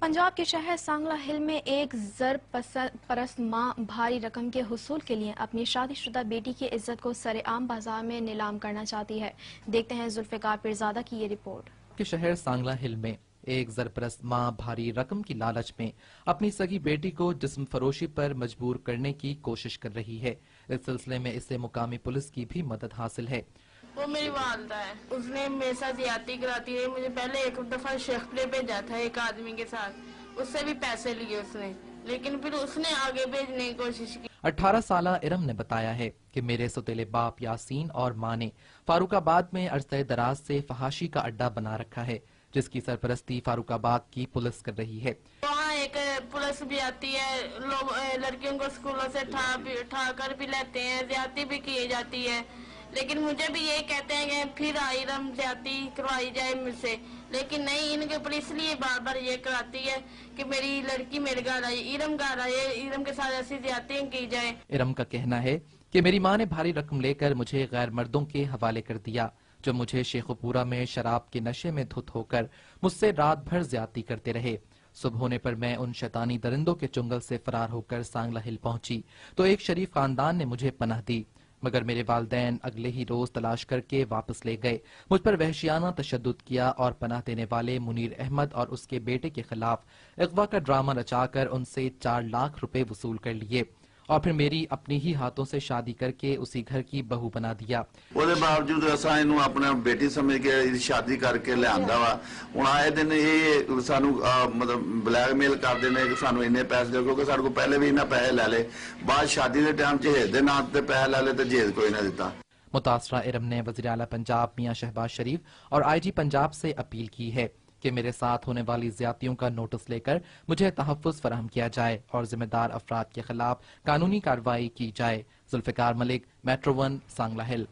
पंजाब के शहर सांगला हिल में एक जर परस्त मां भारी रकम के हुसूल के लिए अपनी शादीशुदा बेटी की इज्जत को सरेआम बाजार में नीलाम करना चाहती है। देखते हैं जुल्फिकार पीरजादा की ये रिपोर्ट। के शहर सांगला हिल में एक जरपरस्त मां भारी रकम की लालच में अपनी सगी बेटी को जिस्म फरोशी पर मजबूर करने की कोशिश कर रही है। इस सिलसिले में इससे मुकामी पुलिस की भी मदद हासिल है। वो मेरी वालदा है, उसने मेरे साथ ज्यादती कराती है। मुझे पहले एक दफा शेखपुरे भेजा था एक आदमी के साथ, उससे भी पैसे लिए उसने, लेकिन फिर उसने आगे भेजने की कोशिश की। 18 साला इरम ने बताया है कि मेरे सौतेले बाप यासीन और माँ ने फारूकाबाद में अरसे दराज से फहाशी का अड्डा बना रखा है, जिसकी सरपरस्ती फारूकाबाद की पुलिस कर रही है। वहाँ एक पुलिस भी आती है, लोग लड़कियों को स्कूलों से ठा कर भी लेते हैं, ज्यादती भी की जाती है। लेकिन मुझे भी ये कहते हैं कि फिर इरम ज्यादती करवाई जाए मुझसे, लेकिन नहीं, इनके पुलिस इसलिए बार बार ये कराती है कि मेरी लड़की मेरे घर आई, इरम घर आए, इरम के साथ ऐसी ज्यादती की जाए। इरम का कहना है कि मेरी माँ ने भारी रकम लेकर मुझे गैर मर्दों के हवाले कर दिया, जो मुझे शेखुपुरा में शराब के नशे में धुत होकर मुझसे रात भर ज्यादती करते रहे। सुबह होने पर मैं उन शैतानी दरिंदों के चुंगल से फरार होकर सांगला हिल पहुंची तो एक शरीफ खानदान ने मुझे पनाह दी, मगर मेरे वालिदैन अगले ही रोज तलाश करके वापस ले गए। मुझ पर वहशियाना तशद्दुद किया और पनाह देने वाले मुनीर अहमद और उसके बेटे के खिलाफ अगवा का ड्रामा रचाकर उनसे 4 लाख रुपए वसूल कर लिए और फिर मेरी अपनी ही हाथों से शादी करके उसी घर की बहू बना दिया। ਉਹਦੇ ਬਾਵਜੂਦ ਅਸਾਂ ਇਹਨੂੰ ਆਪਣਾ ਬੇਟੀ ਸਮਝ ਕੇ ਇਹਦੀ ਸ਼ਾਦੀ ਕਰਕੇ ਲਿਆਂਦਾ ਵਾ। ਹੁਣ ਆਏ ਦਿਨ ਇਹ ਸਾਨੂੰ ਮਤਲਬ ਬਲੈਕਮੇਲ ਕਰਦੇ ਨੇ ਕਿ ਸਾਨੂੰ ਇੰਨੇ ਪੈਸੇ ਦਿਓ, ਕਿਉਂਕਿ ਸਾਡੇ ਕੋਲ ਪਹਿਲੇ ਵੀ ਇਹਨਾਂ ਪੈਸੇ ਲੈ ਲਏ, ਬਾਅਦ ਸ਼ਾਦੀ ਦੇ ਟਾਈਮ ਜਹੇਜ਼ ਦੇ ਨਾਂ ਤੇ ਪੈਸੇ ਲੈ ਲਏ ਤੇ ਜਹੇਜ਼ ਕੋਈ ਨਾ ਦਿੱਤਾ। मुतासरा इरम ने वज़ीर आला पंजाब मियां शहबाज शरीफ और IG पंजाब से अपील की है कि मेरे साथ होने वाली ज्यादतियों का नोटिस लेकर मुझे तहफ़्फ़ुज़ फराहम किया जाए और जिम्मेदार अफराद के खिलाफ कानूनी कार्रवाई की जाए। जुल्फ़िकार मलिक, मेट्रो 1, सांगला हिल।